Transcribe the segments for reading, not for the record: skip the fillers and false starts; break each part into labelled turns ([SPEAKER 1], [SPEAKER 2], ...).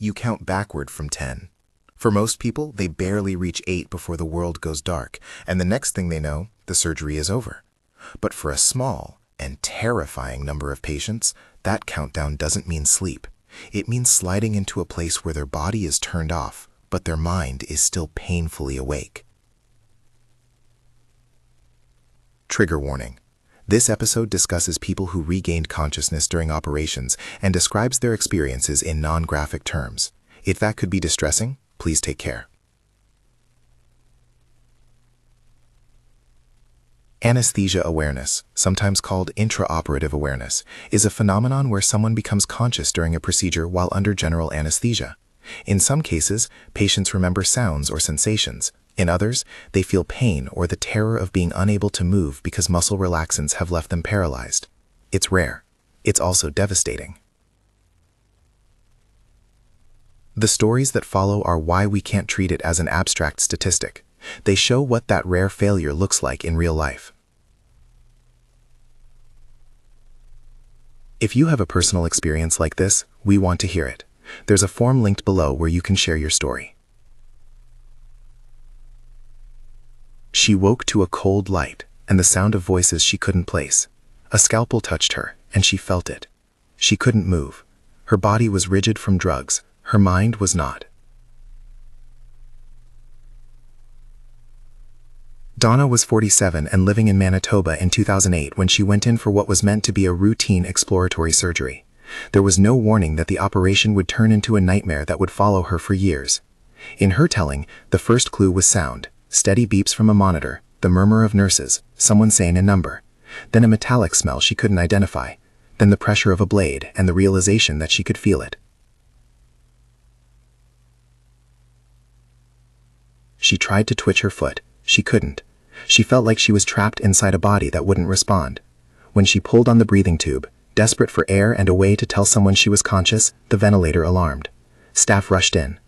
[SPEAKER 1] you count backward from 10. For most people, they barely reach 8 before the world goes dark, and the next thing they know, the surgery is over. But for a small and terrifying number of patients, that countdown doesn't mean sleep. It means sliding into a place where their body is turned off, but their mind is still painfully awake. Trigger warning. This episode discusses people who regained consciousness during operations and describes their experiences in non-graphic terms. If that could be distressing, please take care. Anesthesia awareness, sometimes called intraoperative awareness, is a phenomenon where someone becomes conscious during a procedure while under general anesthesia. In some cases, patients remember sounds or sensations. In others, they feel pain or the terror of being unable to move because muscle relaxants have left them paralyzed. It's rare. It's also devastating. The stories that follow are why we can't treat it as an abstract statistic. They show what that rare failure looks like in real life. If you have a personal experience like this, we want to hear it. There's a form linked below where you can share your story. She woke to a cold light and the sound of voices she couldn't place. A scalpel touched her, and she felt it. She couldn't move. Her body was rigid from drugs. Her mind was not. Donna was 47 and living in Manitoba in 2008 when she went in for what was meant to be a routine exploratory surgery. There was no warning that the operation would turn into a nightmare that would follow her for years. In her telling, the first clue was sound. Steady beeps from a monitor, the murmur of nurses, someone saying a number. Then a metallic smell she couldn't identify. Then the pressure of a blade and the realization that she could feel it. She tried to twitch her foot. She couldn't. She felt like she was trapped inside a body that wouldn't respond. When she pulled on the breathing tube, desperate for air and a way to tell someone she was conscious, the ventilator alarmed. Staff rushed in.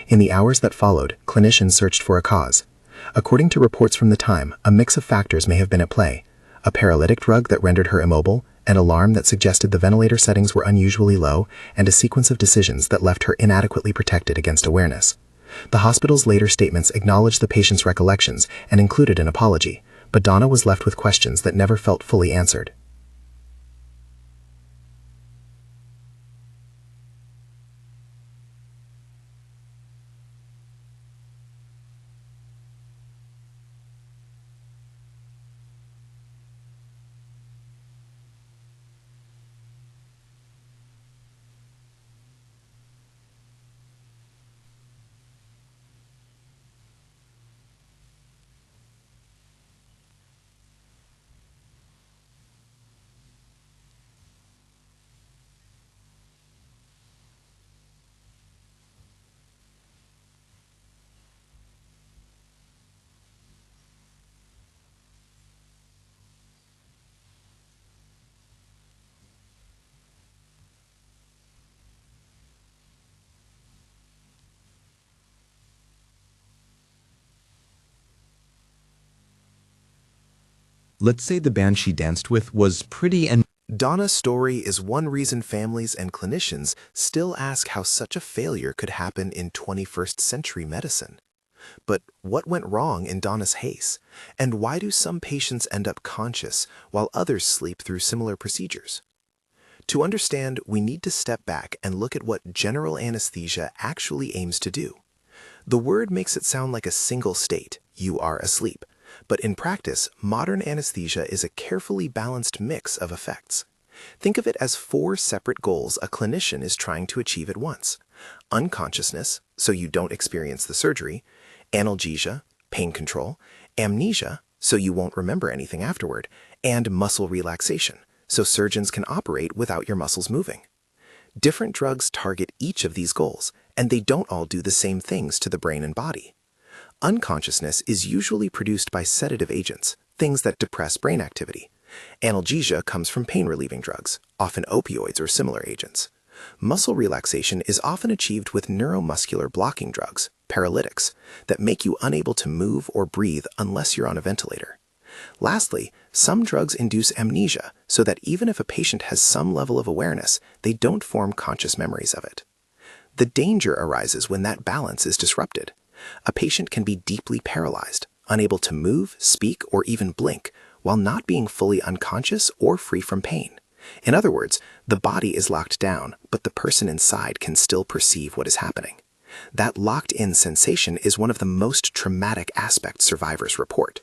[SPEAKER 1] In the hours that followed, clinicians searched for a cause. According to reports from the time, a mix of factors may have been at play. A paralytic drug that rendered her immobile, an alarm that suggested the ventilator settings were unusually low, and a sequence of decisions that left her inadequately protected against awareness. The hospital's later statements acknowledged the patient's recollections and included an apology, but Donna was left with questions that never felt fully answered.
[SPEAKER 2] Let's say the band she danced with was pretty and
[SPEAKER 1] Donna's story is one reason families and clinicians still ask how such a failure could happen in 21st century medicine. But what went wrong in Donna's case? And why do some patients end up conscious while others sleep through similar procedures? To understand, we need to step back and look at what general anesthesia actually aims to do. The word makes it sound like a single state, you are asleep. But in practice, modern anesthesia is a carefully balanced mix of effects. Think of it as 4 separate goals a clinician is trying to achieve at once: unconsciousness, so you don't experience the surgery; analgesia, pain control; amnesia, so you won't remember anything afterward; and muscle relaxation, so surgeons can operate without your muscles moving. Different drugs target each of these goals, and they don't all do the same things to the brain and body. Unconsciousness is usually produced by sedative agents, things that depress brain activity. Analgesia comes from pain-relieving drugs, often opioids or similar agents. Muscle relaxation is often achieved with neuromuscular blocking drugs, paralytics, that make you unable to move or breathe unless you're on a ventilator. Lastly, some drugs induce amnesia so that even if a patient has some level of awareness, they don't form conscious memories of it. The danger arises when that balance is disrupted. A patient can be deeply paralyzed, unable to move, speak, or even blink, while not being fully unconscious or free from pain. In other words, the body is locked down, but the person inside can still perceive what is happening. That locked-in sensation is one of the most traumatic aspects survivors report.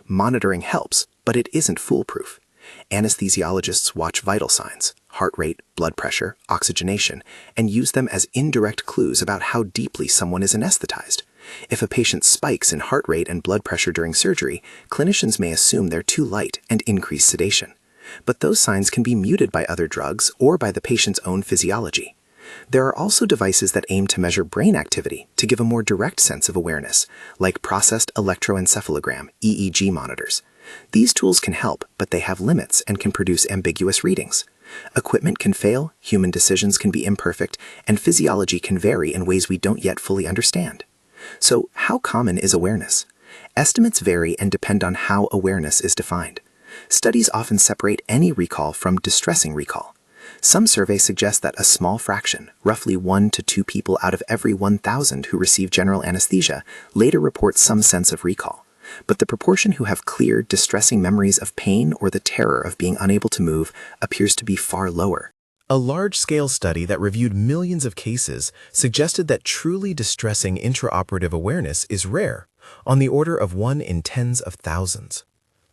[SPEAKER 1] Monitoring helps, but it isn't foolproof. Anesthesiologists watch vital signs, heart rate, blood pressure, oxygenation, and use them as indirect clues about how deeply someone is anesthetized. If a patient spikes in heart rate and blood pressure during surgery, clinicians may assume they're too light and increase sedation. But those signs can be muted by other drugs or by the patient's own physiology. There are also devices that aim to measure brain activity to give a more direct sense of awareness, like processed electroencephalogram (EEG) monitors. These tools can help, but they have limits and can produce ambiguous readings. Equipment can fail, human decisions can be imperfect, and physiology can vary in ways we don't yet fully understand. So, how common is awareness? Estimates vary and depend on how awareness is defined. Studies often separate any recall from distressing recall. Some surveys suggest that a small fraction, roughly 1 to 2 people out of every 1,000 who receive general anesthesia, later report some sense of recall. But the proportion who have clear, distressing memories of pain or the terror of being unable to move appears to be far lower.
[SPEAKER 3] A large-scale study that reviewed millions of cases suggested that truly distressing intraoperative awareness is rare, on the order of 1 in tens of thousands.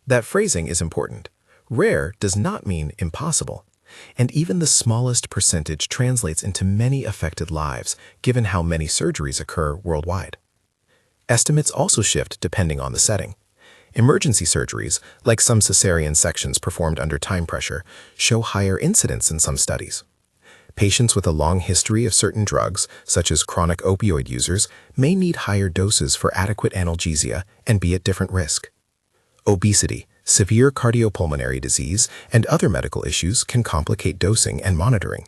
[SPEAKER 3] That phrasing is important. Rare does not mean impossible. And even the smallest percentage translates into many affected lives, given how many surgeries occur worldwide. Estimates also shift depending on the setting. Emergency surgeries, like some cesarean sections performed under time pressure, show higher incidence in some studies. Patients with a long history of certain drugs, such as chronic opioid users, may need higher doses for adequate analgesia and be at different risk. Obesity, severe cardiopulmonary disease, and other medical issues can complicate dosing and monitoring.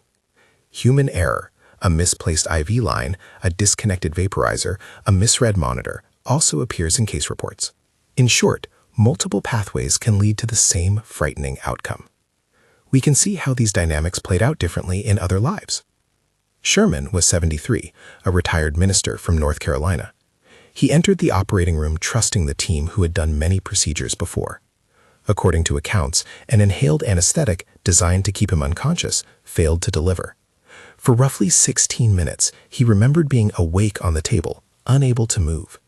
[SPEAKER 3] Human error, a misplaced IV line, a disconnected vaporizer, a misread monitor, also appears in case reports. In short, multiple pathways can lead to the same frightening outcome. We can see how these dynamics played out differently in other lives. Sherman was 73, a retired minister from North Carolina. He entered the operating room trusting the team who had done many procedures before. According to accounts, an inhaled anesthetic designed to keep him unconscious failed to deliver. For roughly 16 minutes, he remembered being awake on the table, unable to move.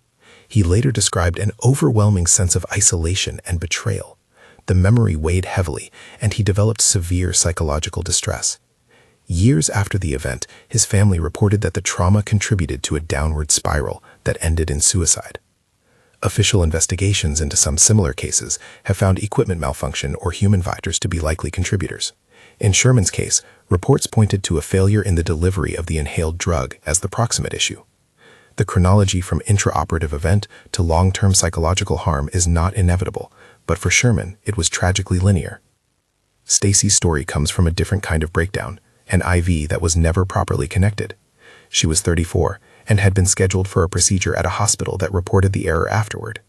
[SPEAKER 3] He later described an overwhelming sense of isolation and betrayal. The memory weighed heavily, and he developed severe psychological distress. Years after the event, his family reported that the trauma contributed to a downward spiral that ended in suicide. Official investigations into some similar cases have found equipment malfunction or human factors to be likely contributors. In Sherman's case, reports pointed to a failure in the delivery of the inhaled drug as the proximate issue. The chronology from intraoperative event to long-term psychological harm is not inevitable, but for Sherman, it was tragically linear. Stacy's story comes from a different kind of breakdown, an IV that was never properly connected. She was 34 and had been scheduled for a procedure at a hospital that reported the error afterward.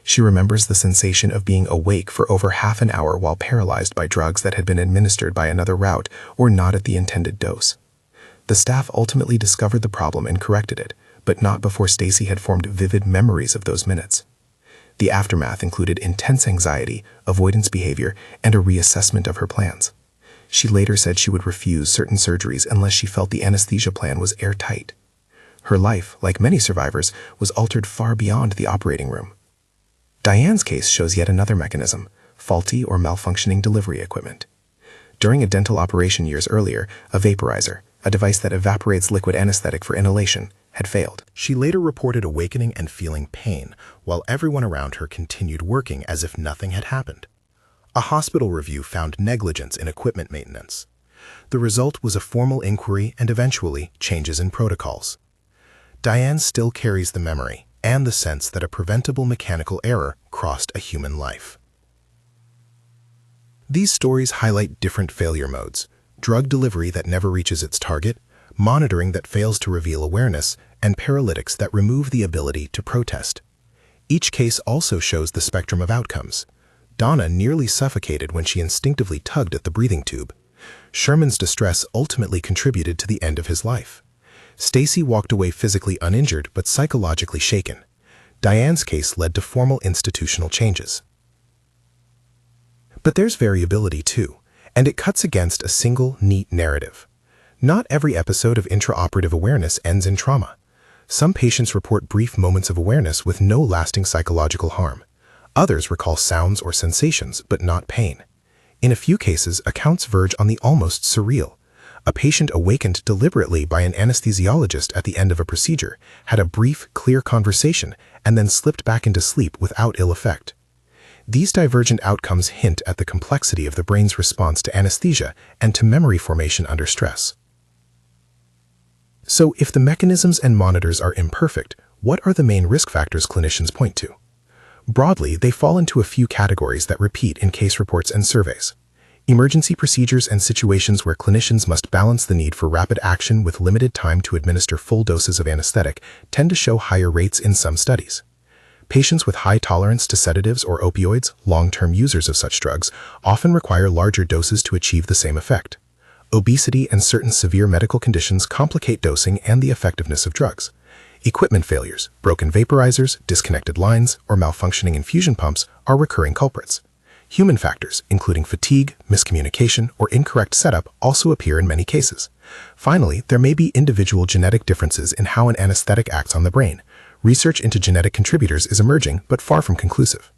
[SPEAKER 3] She remembers the sensation of being awake for over half an hour while paralyzed by drugs that had been administered by another route or not at the intended dose. The staff ultimately discovered the problem and corrected it, but not before Stacy had formed vivid memories of those minutes. The aftermath included intense anxiety, avoidance behavior, and a reassessment of her plans. She later said she would refuse certain surgeries unless she felt the anesthesia plan was airtight. Her life, like many survivors, was altered far beyond the operating room. Diane's case shows yet another mechanism: faulty or malfunctioning delivery equipment. During a dental operation years earlier, a vaporizer, a device that evaporates liquid anesthetic for inhalation, had failed.
[SPEAKER 1] She later reported awakening and feeling pain, while everyone around her continued working as if nothing had happened. A hospital review found negligence in equipment maintenance. The result was a formal inquiry and eventually changes in protocols. Diane still carries the memory and the sense that a preventable mechanical error crossed a human life. These stories highlight different failure modes: drug delivery that never reaches its target, monitoring that fails to reveal awareness, and paralytics that remove the ability to protest. Each case also shows the spectrum of outcomes. Donna nearly suffocated when she instinctively tugged at the breathing tube. Sherman's distress ultimately contributed to the end of his life.
[SPEAKER 3] Stacy walked away physically uninjured but psychologically shaken. Diane's case led to formal institutional changes. But there's variability too, and it cuts against a single, neat narrative. Not every episode of intraoperative awareness ends in trauma. Some patients report brief moments of awareness with no lasting psychological harm. Others recall sounds or sensations, but not pain. In a few cases, accounts verge on the almost surreal. A patient awakened deliberately by an anesthesiologist at the end of a procedure, had a brief, clear conversation, and then slipped back into sleep without ill effect. These divergent outcomes hint at the complexity of the brain's response to anesthesia and to memory formation under stress. So, if the mechanisms and monitors are imperfect, what are the main risk factors clinicians point to? Broadly, they fall into a few categories that repeat in case reports and surveys. Emergency procedures and situations where clinicians must balance the need for rapid action with limited time to administer full doses of anesthetic tend to show higher rates in some studies. Patients with high tolerance to sedatives or opioids, long-term users of such drugs, often require larger doses to achieve the same effect. Obesity and certain severe medical conditions complicate dosing and the effectiveness of drugs. Equipment failures, broken vaporizers, disconnected lines, or malfunctioning infusion pumps are recurring culprits. Human factors, including fatigue, miscommunication, or incorrect setup, also appear in many cases. Finally, there may be individual genetic differences in how an anesthetic acts on the brain. Research into genetic contributors is emerging, but far from conclusive.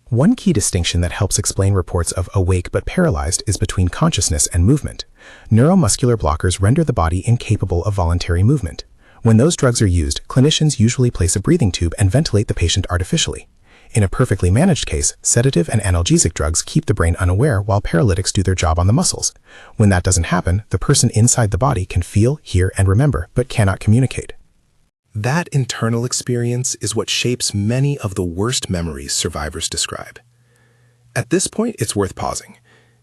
[SPEAKER 3] One key distinction that helps explain reports of awake but paralyzed is between consciousness and movement. Neuromuscular blockers render the body incapable of voluntary movement. When those drugs are used, clinicians usually place a breathing tube and ventilate the patient artificially. In a perfectly managed case, sedative and analgesic drugs keep the brain unaware while paralytics do their job on the muscles. When that doesn't happen, the person inside the body can feel, hear, and remember, but cannot communicate.
[SPEAKER 1] That internal experience is what shapes many of the worst memories survivors describe. At this point, it's worth pausing.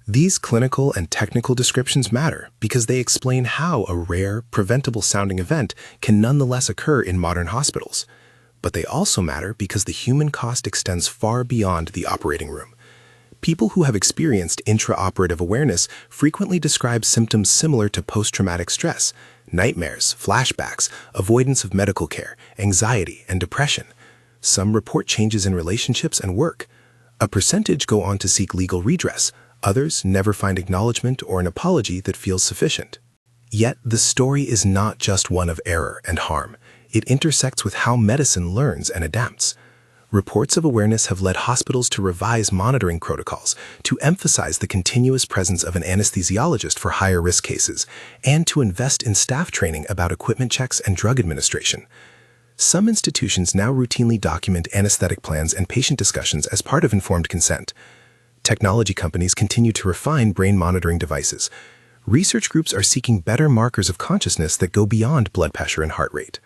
[SPEAKER 1] These clinical and technical descriptions matter because they explain how a rare, preventable-sounding event can nonetheless occur in modern hospitals. But they also matter because the human cost extends far beyond the operating room. People who have experienced intraoperative awareness frequently describe symptoms similar to post-traumatic stress, nightmares, flashbacks, avoidance of medical care, anxiety, and depression. Some report changes in relationships and work. A percentage go on to seek legal redress. Others never find acknowledgement or an apology that feels sufficient. Yet, the story is not just one of error and harm. It intersects with how medicine learns and adapts. Reports of awareness have led hospitals to revise monitoring protocols, to emphasize the continuous presence of an anesthesiologist for higher-risk cases, and to invest in staff training about equipment checks and drug administration. Some institutions now routinely document anesthetic plans and patient discussions as part of informed consent. Technology companies continue to refine brain monitoring devices. Research groups are seeking better markers of consciousness that go beyond blood pressure and heart rate.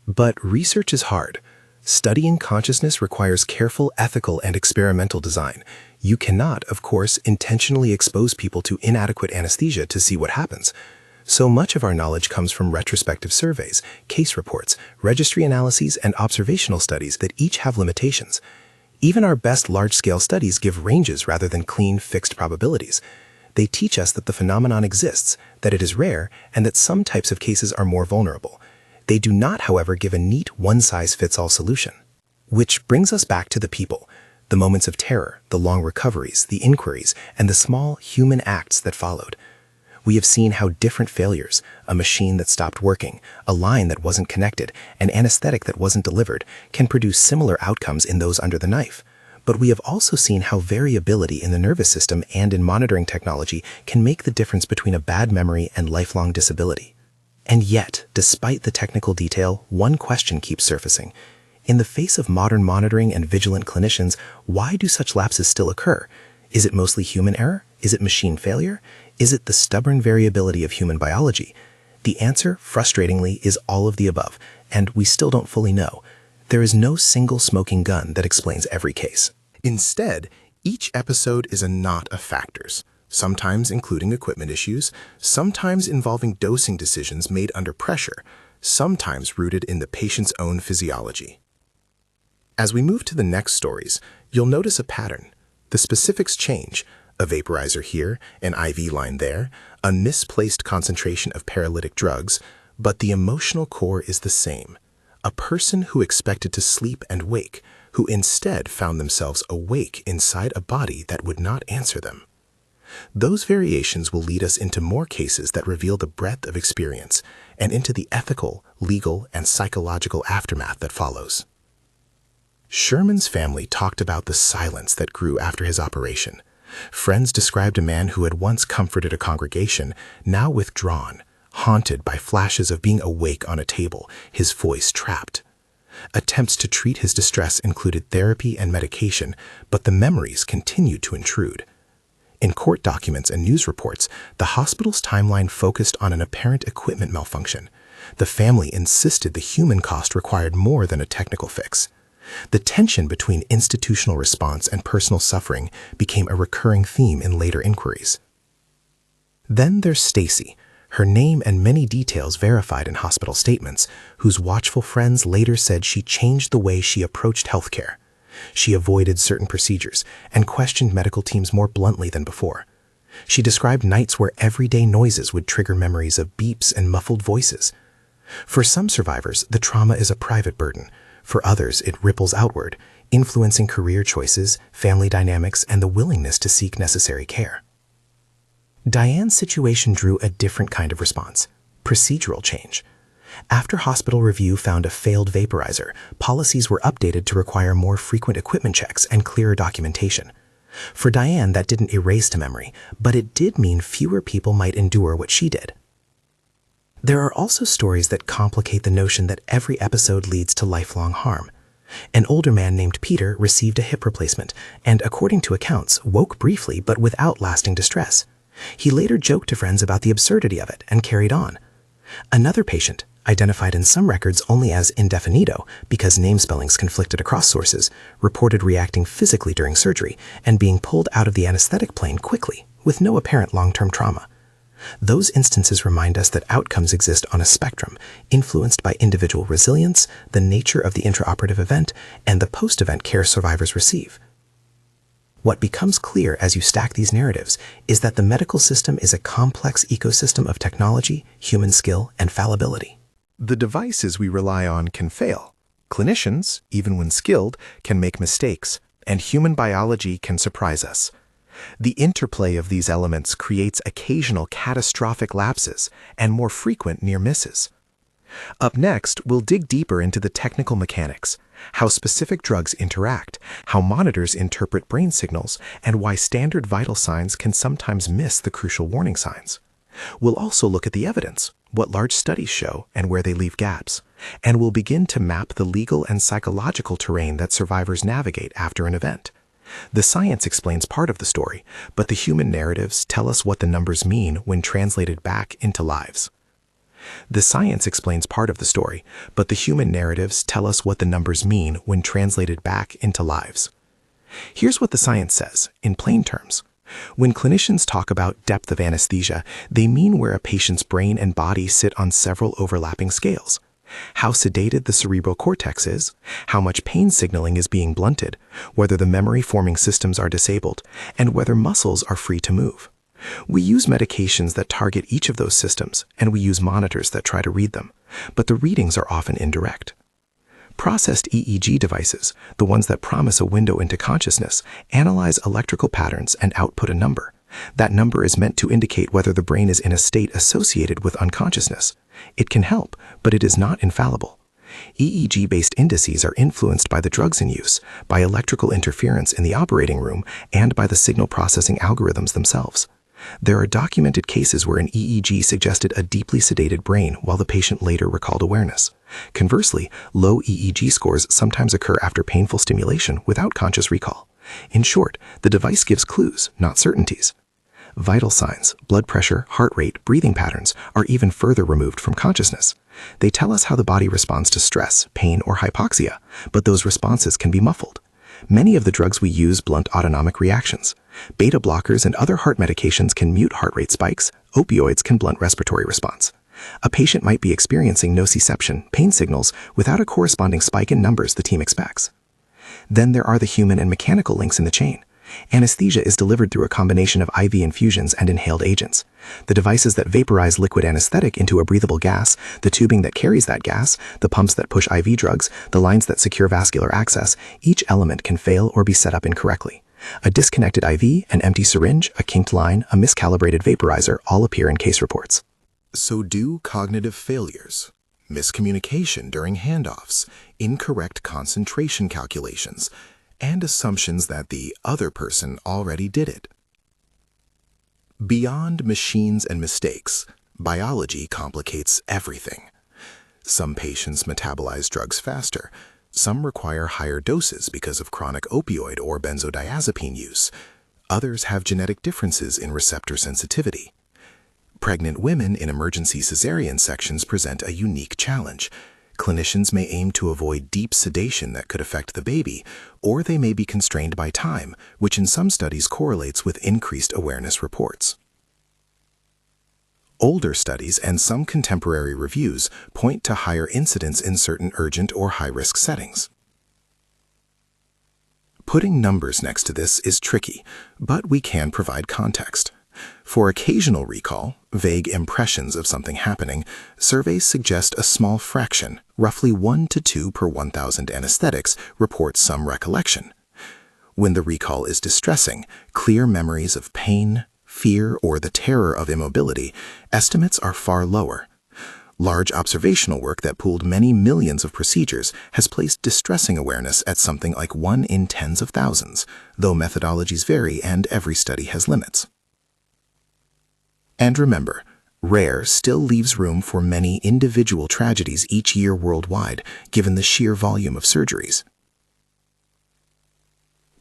[SPEAKER 1] But research is hard. Studying consciousness requires careful ethical and experimental design. You cannot, of course, intentionally expose people to inadequate anesthesia to see what happens. So much of our knowledge comes from retrospective surveys, case reports, registry analyses, and observational studies that each have limitations. Even our best large-scale studies give ranges rather than clean, fixed probabilities. They teach us that the phenomenon exists, that it is rare, and that some types of cases are more vulnerable. They do not, however, give a neat one-size-fits-all solution. Which brings us back to the people, the moments of terror, the long recoveries, the inquiries, and the small human acts that followed. We have seen how different failures, a machine that stopped working, a line that wasn't connected, an anesthetic that wasn't delivered, can produce similar outcomes in those under the knife. But we have also seen how variability in the nervous system and in monitoring technology can make the difference between a bad memory and lifelong disability. And yet, despite the technical detail, one question keeps surfacing. In the face of modern monitoring and vigilant clinicians, why do such lapses still occur? Is it mostly human error? Is it machine failure? Is it the stubborn variability of human biology? The answer, frustratingly, is all of the above, and we still don't fully know. There is no single smoking gun that explains every case. Instead, each episode is a knot of factors, sometimes including equipment issues, sometimes involving dosing decisions made under pressure, sometimes rooted in the patient's own physiology. As we move to the next stories, you'll notice a pattern. The specifics change: a vaporizer here, an IV line there, a misplaced concentration of paralytic drugs, But the emotional core is the same. A person who expected to sleep and wake, who instead found themselves awake inside a body that would not answer them. Those variations will lead us into more cases that reveal the breadth of experience and into the ethical, legal, and psychological aftermath that follows. Sherman's family talked about the silence that grew after his operation. Friends described a man who had once comforted a congregation, now withdrawn, haunted by flashes of being awake on a table, his voice trapped. Attempts to treat his distress included therapy and medication, but the memories continued to intrude. In court documents and news reports, the hospital's timeline focused on an apparent equipment malfunction. The family insisted the human cost required more than a technical fix. The tension between institutional response and personal suffering became a recurring theme in later inquiries. Then there's Stacy, her name and many details verified in hospital statements, whose watchful friends later said she changed the way she approached healthcare. She avoided certain procedures and questioned medical teams more bluntly than before. She described nights where everyday noises would trigger memories of beeps and muffled voices. For some survivors, the trauma is a private burden. For others, it ripples outward, influencing career choices, family dynamics, and the willingness to seek necessary care. Diane's situation drew a different kind of response: procedural change. After hospital review found a failed vaporizer, policies were updated to require more frequent equipment checks and clearer documentation. For Diane, that didn't erase to memory, but it did mean fewer people might endure what she did. There are also stories that complicate the notion that every episode leads to lifelong harm. An older man named Peter received a hip replacement and, according to accounts, woke briefly but without lasting distress. He later joked to friends about the absurdity of it and carried on. Another patient, identified in some records only as indefinido because name spellings conflicted across sources, reported reacting physically during surgery and being pulled out of the anesthetic plane quickly, with no apparent long-term trauma. Those instances remind us that outcomes exist on a spectrum, influenced by individual resilience, the nature of the intraoperative event, and the post-event care survivors receive. What becomes clear as you stack these narratives is that the medical system is a complex ecosystem of technology, human skill, and fallibility.
[SPEAKER 3] The devices we rely on can fail. Clinicians, even when skilled, can make mistakes, and human biology can surprise us. The interplay of these elements creates occasional catastrophic lapses and more frequent near misses. Up next, we'll dig deeper into the technical mechanics, how specific drugs interact, how monitors interpret brain signals, and why standard vital signs can sometimes miss the crucial warning signs. We'll also look at the evidence, what large studies show and where they leave gaps, and we'll begin to map the legal and psychological terrain that survivors navigate after an event. The science explains part of the story, but the human narratives tell us what the numbers mean when translated back into lives. The science explains part of the story, but the human narratives tell us what the numbers mean when translated back into lives. Here's what the science says, in plain terms. When clinicians talk about depth of anesthesia, they mean where a patient's brain and body sit on several overlapping scales. How sedated the cerebral cortex is, how much pain signaling is being blunted, whether the memory-forming systems are disabled, and whether muscles are free to move. We use medications that target each of those systems, and we use monitors that try to read them, but the readings are often indirect. Processed EEG devices, the ones that promise a window into consciousness, analyze electrical patterns and output a number. That number is meant to indicate whether the brain is in a state associated with unconsciousness. It can help, but it is not infallible. EEG-based indices are influenced by the drugs in use, by electrical interference in the operating room, and by the signal processing algorithms themselves. There are documented cases where an EEG suggested a deeply sedated brain while the patient later recalled awareness. Conversely, low EEG scores sometimes occur after painful stimulation without conscious recall. In short, the device gives clues, not certainties. Vital signs, blood pressure, heart rate, breathing patterns are even further removed from consciousness. They tell us how the body responds to stress, pain, or hypoxia, but those responses can be muffled. Many of the drugs we use blunt autonomic reactions. Beta blockers and other heart medications can mute heart rate spikes. Opioids can blunt respiratory response. A patient might be experiencing nociception, pain signals, without a corresponding spike in numbers the team expects. Then there are the human and mechanical links in the chain.
[SPEAKER 1] Anesthesia is delivered through a combination of IV infusions and inhaled agents. The devices that vaporize liquid anesthetic into a breathable gas, the tubing that carries that gas, the pumps that push IV drugs, the lines that secure vascular access, each element can fail or be set up incorrectly. A disconnected IV, an empty syringe, a kinked line, a miscalibrated vaporizer all appear in case reports.
[SPEAKER 3] So do cognitive failures, miscommunication during handoffs, incorrect concentration calculations, and assumptions that the other person already did it. Beyond machines and mistakes, biology complicates everything. Some patients metabolize drugs faster. Some require higher doses because of chronic opioid or benzodiazepine use. Others have genetic differences in receptor sensitivity. Pregnant women in emergency cesarean sections present a unique challenge. Clinicians may aim to avoid deep sedation that could affect the baby, or they may be constrained by time, which in some studies correlates with increased awareness reports. Older studies and some contemporary reviews point to higher incidence in certain urgent or high-risk settings. Putting numbers next to this is tricky, but we can provide context. For occasional recall, vague impressions of something happening, surveys suggest a small fraction, roughly 1 to 2 per 1,000 anesthetics, report some recollection. When the recall is distressing, clear memories of pain, fear, or the terror of immobility, estimates are far lower. Large observational work that pooled many millions of procedures has placed distressing awareness at something like 1 in tens of thousands, though methodologies vary and every study has limits. And remember, rare still leaves room for many individual tragedies each year worldwide, given the sheer volume of surgeries.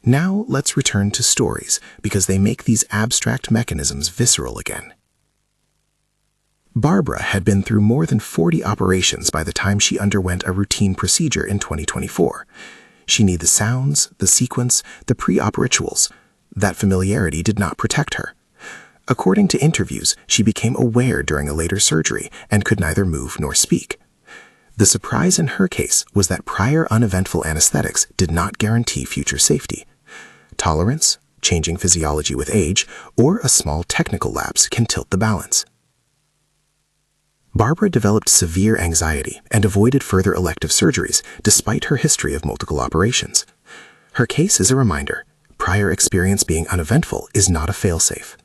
[SPEAKER 3] Now let's return to stories, because they make these abstract mechanisms visceral again. Barbara had been through more than 40 operations by the time she underwent a routine procedure in 2024. She knew the sounds, the sequence, the pre-op rituals. That familiarity did not protect her. According to interviews, she became aware during a later surgery and could neither move nor speak. The surprise in her case was that prior uneventful anesthetics did not guarantee future safety. Tolerance, changing physiology with age, or a small technical lapse can tilt the balance. Barbara developed severe anxiety and avoided further elective surgeries despite her history of multiple operations. Her case is a reminder: prior experience being uneventful is not a failsafe.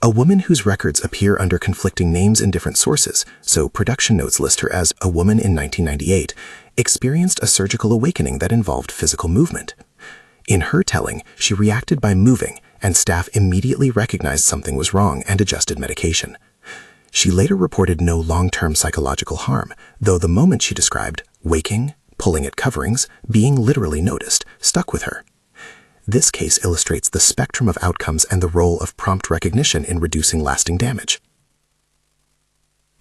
[SPEAKER 3] A woman whose records appear under conflicting names in different sources, so production notes list her as a woman in 1998, experienced a surgical awakening that involved physical movement. In her telling, she reacted by moving, and staff immediately recognized something was wrong and adjusted medication. She later reported no long-term psychological harm, though the moment she described, waking, pulling at coverings, being literally noticed, stuck with her. This case illustrates the spectrum of outcomes and the role of prompt recognition in reducing lasting damage.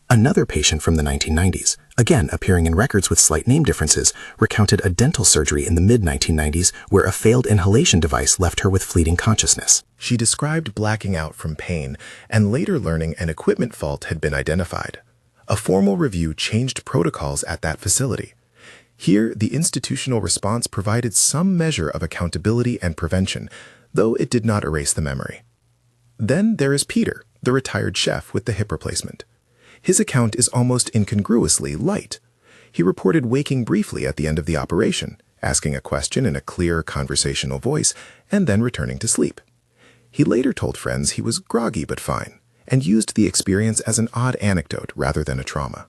[SPEAKER 3] Another patient from the 1990s, again appearing in records with slight name differences, recounted a dental surgery in the mid-1990s where a failed inhalation device left her with fleeting consciousness. She described blacking out from pain and later learning an equipment fault had been identified. A formal review changed protocols at that facility. Here, the institutional response provided some measure of accountability and prevention, though it did not erase the memory. Then there is Peter, the retired chef with the hip replacement. His account is almost incongruously light. He reported waking briefly at the end of the operation, asking a question in a clear, conversational voice, and then returning to sleep. He later told friends he was groggy but fine, and used the experience as an odd anecdote rather than a trauma.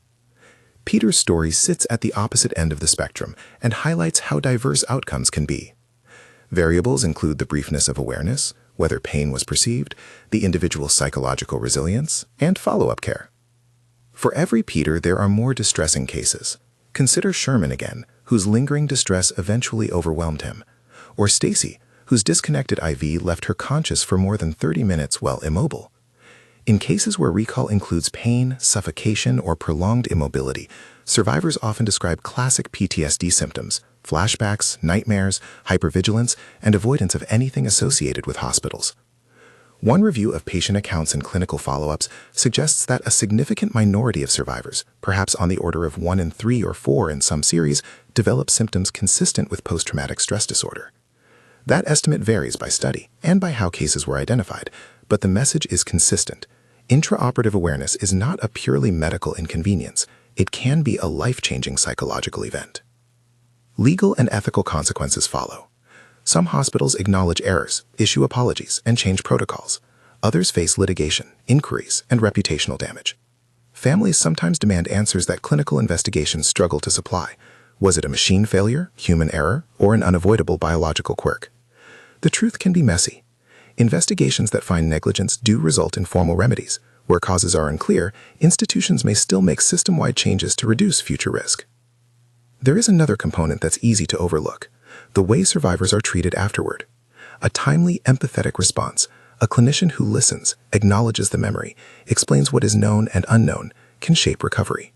[SPEAKER 3] Peter's story sits at the opposite end of the spectrum and highlights how diverse outcomes can be. Variables include the briefness of awareness, whether pain was perceived, the individual's psychological resilience, and follow-up care. For every Peter, there are more distressing cases. Consider Sherman again, whose lingering distress eventually overwhelmed him, or Stacy, whose disconnected IV left her conscious for more than 30 minutes while immobile. In cases where recall includes pain, suffocation, or prolonged immobility, survivors often describe classic PTSD symptoms: flashbacks, nightmares, hypervigilance, and avoidance of anything associated with hospitals. One review of patient accounts and clinical follow-ups suggests that a significant minority of survivors, perhaps on the order of 1 in 3 or 4 in some series, develop symptoms consistent with post-traumatic stress disorder. That estimate varies by study and by how cases were identified, but the message is consistent. Intraoperative awareness is not a purely medical inconvenience. It can be a life-changing psychological event. Legal and ethical consequences follow. Some hospitals acknowledge errors, issue apologies, and change protocols. Others face litigation, inquiries, and reputational damage. Families sometimes demand answers that clinical investigations struggle to supply. Was it a machine failure, human error, or an unavoidable biological quirk? The truth can be messy. Investigations that find negligence do result in formal remedies. Where causes are unclear, institutions may still make system-wide changes to reduce future risk. There is another component that's easy to overlook: the way survivors are treated afterward. A timely, empathetic response, a clinician who listens, acknowledges the memory, explains what is known and unknown, can shape recovery.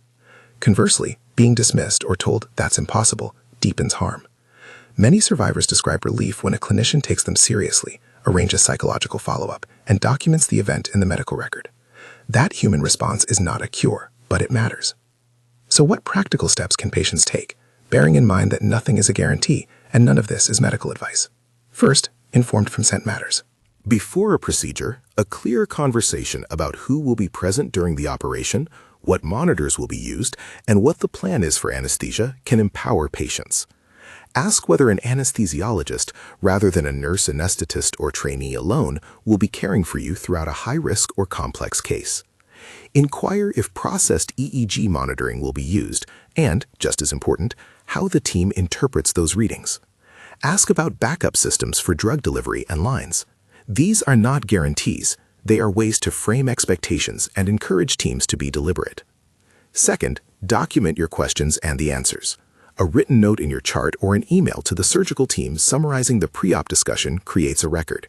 [SPEAKER 3] Conversely, being dismissed or told that's impossible deepens harm. Many survivors describe relief when a clinician takes them seriously, arranges psychological follow-up, and documents the event in the medical record. That human response is not a cure, but it matters. So what practical steps can patients take, bearing in mind that nothing is a guarantee and none of this is medical advice? First, informed consent matters.
[SPEAKER 1] Before a procedure, a clear conversation about who will be present during the operation, what monitors will be used, and what the plan is for anesthesia can empower patients. Ask whether an anesthesiologist, rather than a nurse anesthetist or trainee alone, will be caring for you throughout a high-risk or complex case. Inquire if processed EEG monitoring will be used, and, just as important, how the team interprets those readings. Ask about backup systems for drug delivery and lines. These are not guarantees. They are ways to frame expectations and encourage teams to be deliberate. Second, document your questions and the answers. A written note in your chart or an email to the surgical team summarizing the pre-op discussion creates a record.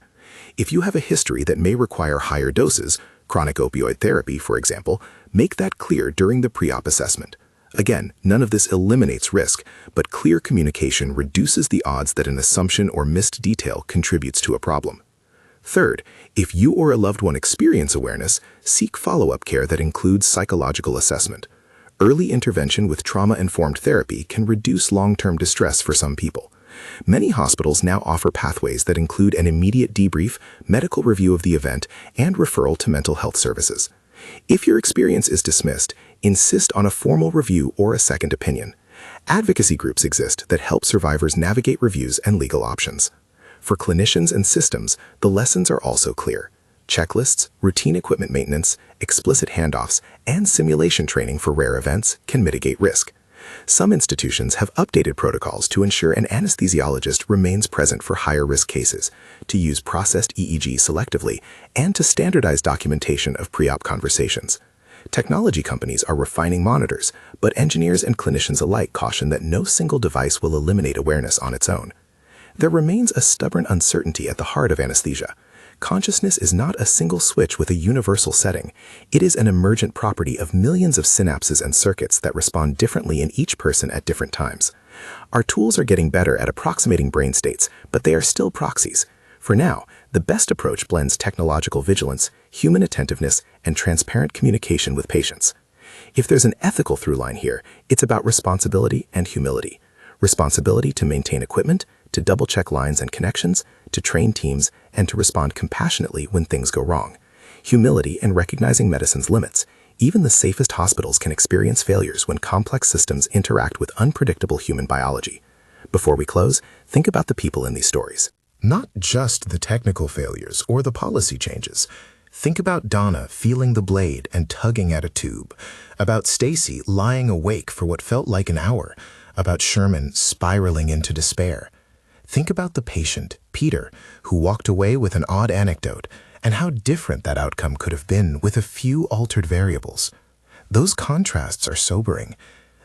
[SPEAKER 1] If you have a history that may require higher doses, chronic opioid therapy, for example, make that clear during the pre-op assessment. Again, none of this eliminates risk, but clear communication reduces the odds that an assumption or missed detail contributes to a problem. Third, if you or a loved one experience awareness, seek follow-up care that includes psychological assessment. Early intervention with trauma-informed therapy can reduce long-term distress for some people. Many hospitals now offer pathways that include an immediate debrief, medical review of the event, and referral to mental health services. If your experience is dismissed, insist on a formal review or a second opinion. Advocacy groups exist that help survivors navigate reviews and legal options. For clinicians and systems, the lessons are also clear. Checklists, routine equipment maintenance, explicit handoffs, and simulation training for rare events can mitigate risk. Some institutions have updated protocols to ensure an anesthesiologist remains present for higher-risk cases, to use processed EEG selectively, and to standardize documentation of pre-op conversations. Technology companies are refining monitors, but engineers and clinicians alike caution that no single device will eliminate awareness on its own. There remains a stubborn uncertainty at the heart of anesthesia. Consciousness is not a single switch with a universal setting. It is an emergent property of millions of synapses and circuits that respond differently in each person at different times. Our tools are getting better at approximating brain states, but they are still proxies. For now, the best approach blends technological vigilance, human attentiveness, and transparent communication with patients. If there's an ethical through line here, it's about responsibility and humility. Responsibility to maintain equipment, to double-check lines and connections, to train teams, and to respond compassionately when things go wrong. Humility in recognizing medicine's limits. Even the safest hospitals can experience failures when complex systems interact with unpredictable human biology. Before we close, think about the people in these stories.
[SPEAKER 3] Not just the technical failures or the policy changes. Think about Donna feeling the blade and tugging at a tube, about Stacy lying awake for what felt like an hour, about Sherman spiraling into despair. Think about the patient, Peter, who walked away with an odd anecdote, and how different that outcome could have been with a few altered variables. Those contrasts are sobering.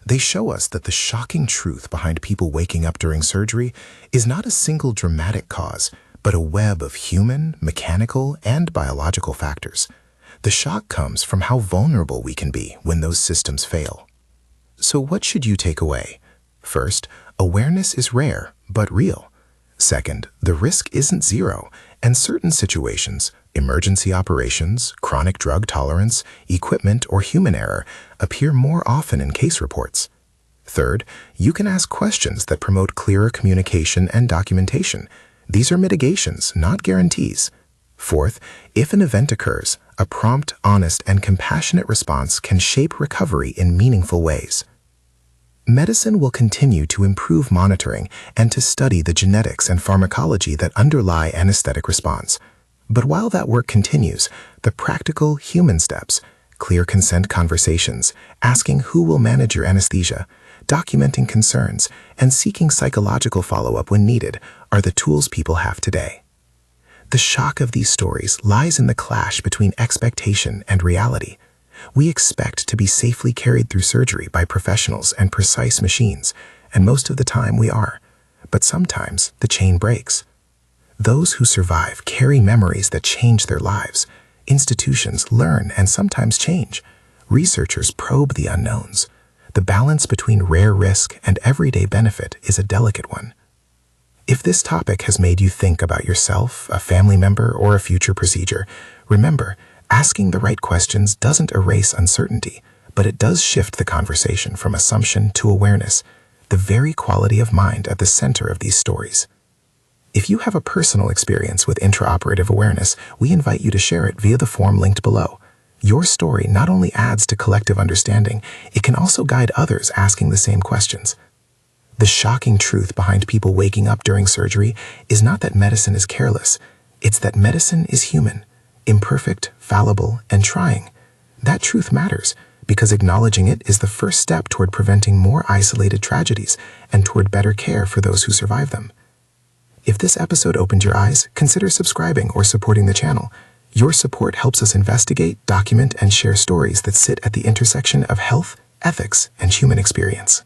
[SPEAKER 3] They show us that the shocking truth behind people waking up during surgery is not a single dramatic cause, but a web of human, mechanical, and biological factors. The shock comes from how vulnerable we can be when those systems fail. So what should you take away? First, awareness is rare, but real. Second, the risk isn't zero, and certain situations, emergency operations, chronic drug tolerance, equipment, or human error, appear more often in case reports. Third, you can ask questions that promote clearer communication and documentation. These are mitigations, not guarantees. Fourth, if an event occurs, a prompt, honest, and compassionate response can shape recovery in meaningful ways. Medicine will continue to improve monitoring and to study the genetics and pharmacology that underlie anesthetic response. But while that work continues, the practical human steps, clear consent conversations, asking who will manage your anesthesia, documenting concerns, and seeking psychological follow-up when needed are the tools people have today. The shock of these stories lies in the clash between expectation and reality. We expect to be safely carried through surgery by professionals and precise machines, and most of the time we are. But sometimes the chain breaks. Those who survive carry memories that change their lives. Institutions learn and sometimes change. Researchers probe the unknowns. The balance between rare risk and everyday benefit is a delicate one. If this topic has made you think about yourself, a family member, or a future procedure, remember, asking the right questions doesn't erase uncertainty, but it does shift the conversation from assumption to awareness, the very quality of mind at the center of these stories. If you have a personal experience with intraoperative awareness, we invite you to share it via the form linked below. Your story not only adds to collective understanding, it can also guide others asking the same questions. The shocking truth behind people waking up during surgery is not that medicine is careless, it's that medicine is human, imperfect, fallible, and trying. That truth matters because acknowledging it is the first step toward preventing more isolated tragedies and toward better care for those who survive them. If this episode opened your eyes, consider subscribing or supporting the channel. Your support helps us investigate, document, and share stories that sit at the intersection of health, ethics, and human experience.